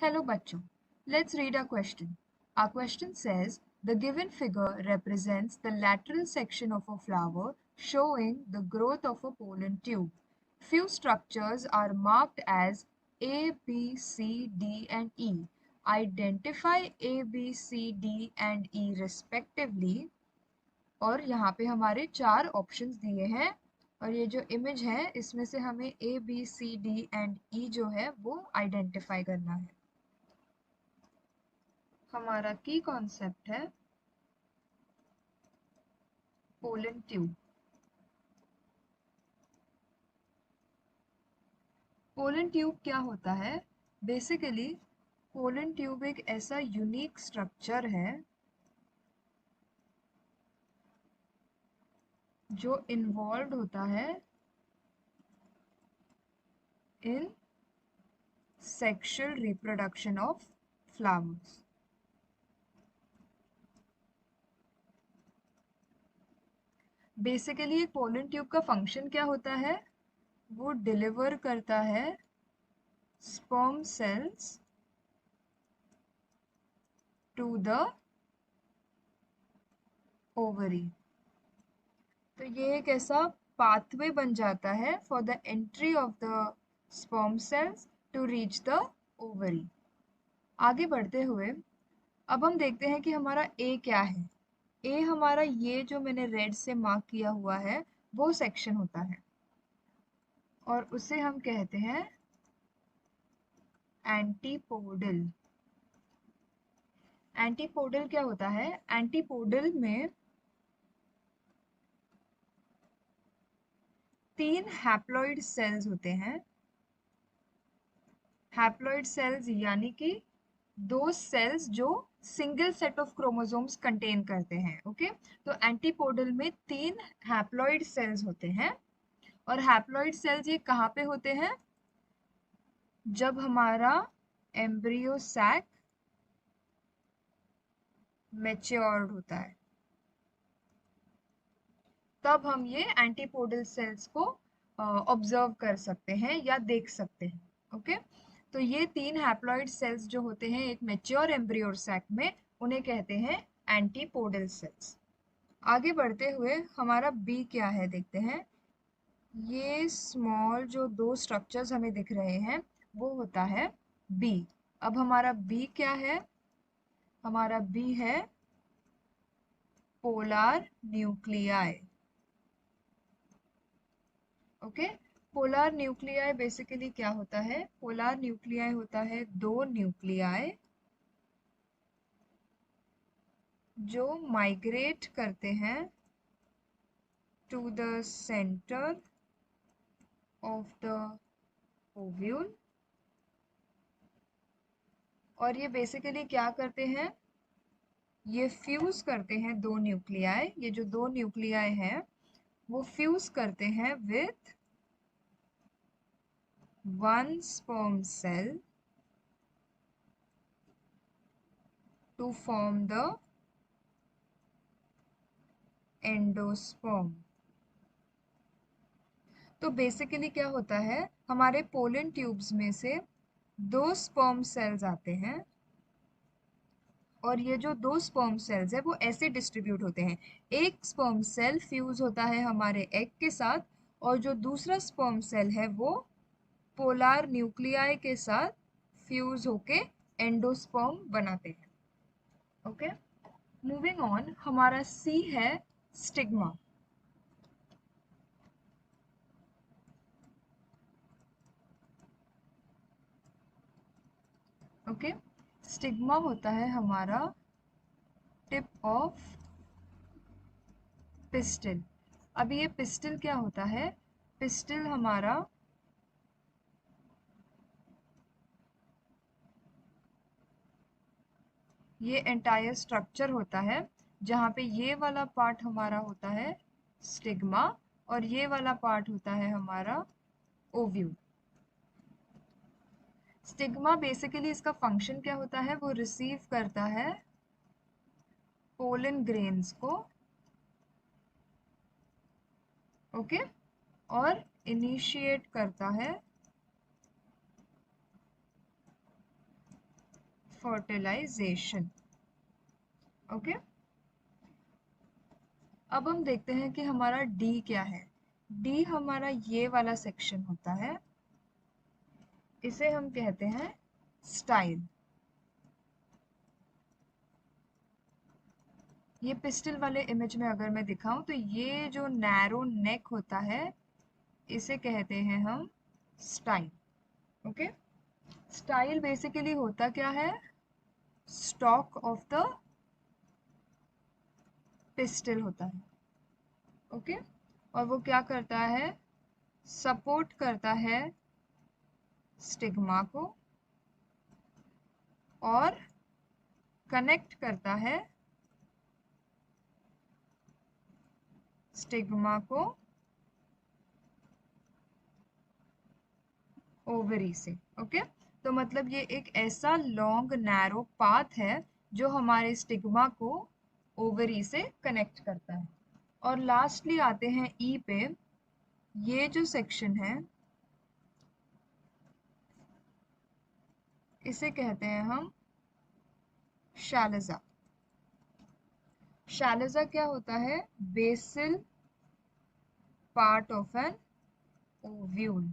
Hello bachcho. Let's read our question. Our question says, the given figure represents the lateral section of a flower showing the growth of a pollen tube. Few structures are marked as A, B, C, D and E. Identify A, B, C, D and E respectively. और यहाँ पे हमारे 4 options दिए हैं और ये जो image है इसमें से हमें A B C D and E जो है वो आइडेंटिफाई करना है। हमारा की कॉन्सेप्ट है पोलन ट्यूब। पोलन ट्यूब क्या होता है? बेसिकली पोलन ट्यूब एक ऐसा यूनिक स्ट्रक्चर है जो इन्वॉल्व होता है in sexual reproduction of flowers. Basically एक पोलन ट्यूब का फंक्शन क्या होता है? वो डिलीवर करता है sperm cells to the ovary। तो ये एक ऐसा पाथवे बन जाता है for the entry of the sperm cells to reach the ovary। आगे बढ़ते हुए अब हम देखते हैं कि हमारा ए क्या है। ए हमारा ये जो मैंने रेड से मार्क किया हुआ है वो सेक्शन होता है और उसे हम कहते हैं एंटीपोडल। एंटीपोडल क्या होता है? एंटीपोडल में 3 हैप्लॉइड सेल्स होते हैं। हैप्लॉइड सेल्स यानी कि 2 सेल्स जो single set of chromosomes contain करते हैं। ओके, तो एंटीपोडल में 3 हैप्लॉइड सेल्स होते हैं और हैप्लॉइड सेल्स ये कहाँ पे होते हैं? जब हमारा एम्ब्रियो सैक मैच्योर्ड होता है तब हम ये एंटीपोडल सेल्स को ऑब्जर्व कर सकते हैं या देख सकते हैं। ओके, तो ये 3 हैप्लॉइड सेल्स जो होते हैं एक मैच्योर एम्ब्रियो सैक में उन्हें कहते हैं एंटीपोडल सेल्स। आगे बढ़ते हुए हमारा बी क्या है देखते हैं। ये स्मॉल जो 2 स्ट्रक्चर्स हमें दिख रहे हैं वो होता है बी। अब हमारा बी क्या है? हमारा बी है polar nuclei. Okay, polar nuclei basically क्या होता है? पोलर न्यूक्लियाई होता है 2 न्यूक्लियाई जो माइग्रेट करते हैं to the centre of the ovule. और ये बेसिकली क्या करते हैं? ये फ्यूज करते हैं 2 न्यूक्लियाई। ये जो 2 न्यूक्लियाई हैं वो फ्यूज करते हैं with 1 sperm cell to form the endosperm. तो बेसिकली क्या होता है? हमारे पोलन ट्यूब्स में से 2 स्पर्म सेल्स आते हैं और ये जो 2 स्पर्म सेल्स है वो ऐसे डिस्ट्रीब्यूट होते हैं। एक स्पर्म सेल फ्यूज होता है हमारे एग के साथ और जो दूसरा स्पर्म सेल है वो पोलर न्यूक्लियाई के साथ फ्यूज होके एंडोस्पर्म बनाते हैं। ओके, मूविंग ऑन, हमारा सी है स्टिग्मा। ओके, स्टिग्मा होता है हमारा टिप ऑफ पिस्टल। अब ये पिस्टल क्या होता है? पिस्टल हमारा ये एंटायर स्ट्रक्चर होता है जहाँ पे ये वाला पार्ट हमारा होता है स्टिग्मा और ये वाला पार्ट होता है हमारा ओव्यूल। स्टिग्मा बेसिकली इसका फंक्शन क्या होता है? वो रिसीव करता है पोलन ग्रेन्स को। ओके, और इनिशिएट करता है फर्टिलाइजेशन। ओके, अब हम देखते हैं कि हमारा डी क्या है। डी हमारा ये वाला सेक्शन होता है, इसे हम कहते हैं स्टाइल। ये पिस्टल वाले इमेज में अगर मैं दिखाऊं तो ये जो नैरो नेक होता है इसे कहते हैं हम स्टाइल। ओके, स्टाइल बेसिकली होता क्या है, स्टॉक ऑफ द पिस्टल होता है। ओके, और वो क्या करता है, सपोर्ट करता है स्टिग्मा को और कनेक्ट करता है स्टिग्मा को ओवरी से। ओके, तो मतलब ये एक ऐसा लॉन्ग नैरो पाथ है जो हमारे स्टिग्मा को ओवरी से कनेक्ट करता है। और लास्टली आते हैं ई पे। ये जो सेक्शन है इसे कहते हैं हम शैलजा। शैलजा क्या होता है, basal part of an ovule.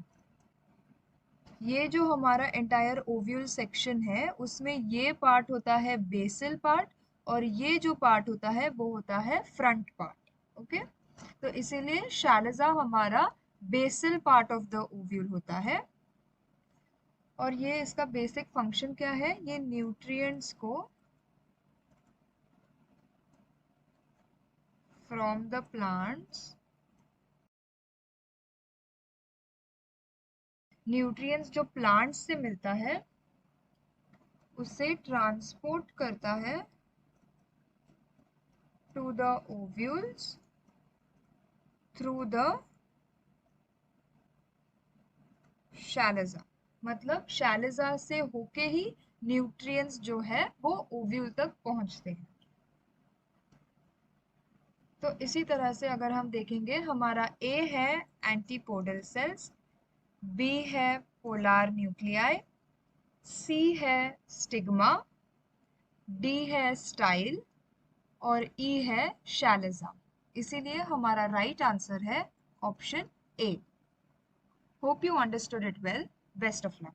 ये जो हमारा एंटायर ओव्यूल सेक्शन है उसमें ये पार्ट होता है बेसल पार्ट और ये जो पार्ट होता है वो होता है फ्रंट पार्ट। ओके, तो इसीलिए शैलजा हमारा basal part of the ovule होता है। और ये इसका बेसिक फंक्शन क्या है, ये न्यूट्रिएंट्स को फ्रॉम द प्लांट्स, न्यूट्रिएंट्स जो प्लांट्स से मिलता है उसे ट्रांसपोर्ट करता है to the ovules through the chalaza. मतलब शैलजा से होके ही न्यूट्रिएंट्स जो है वो ओव्यूल तक पहुंचते हैं। तो इसी तरह से अगर हम देखेंगे, हमारा ए है एंटीपोडल सेल्स, बी है पोलार न्यूक्लियाई, सी है स्टिग्मा, डी है स्टाइल और ई है शैलजा। इसीलिए हमारा राइट आंसर है option A. Hope you understood it well. Best of luck.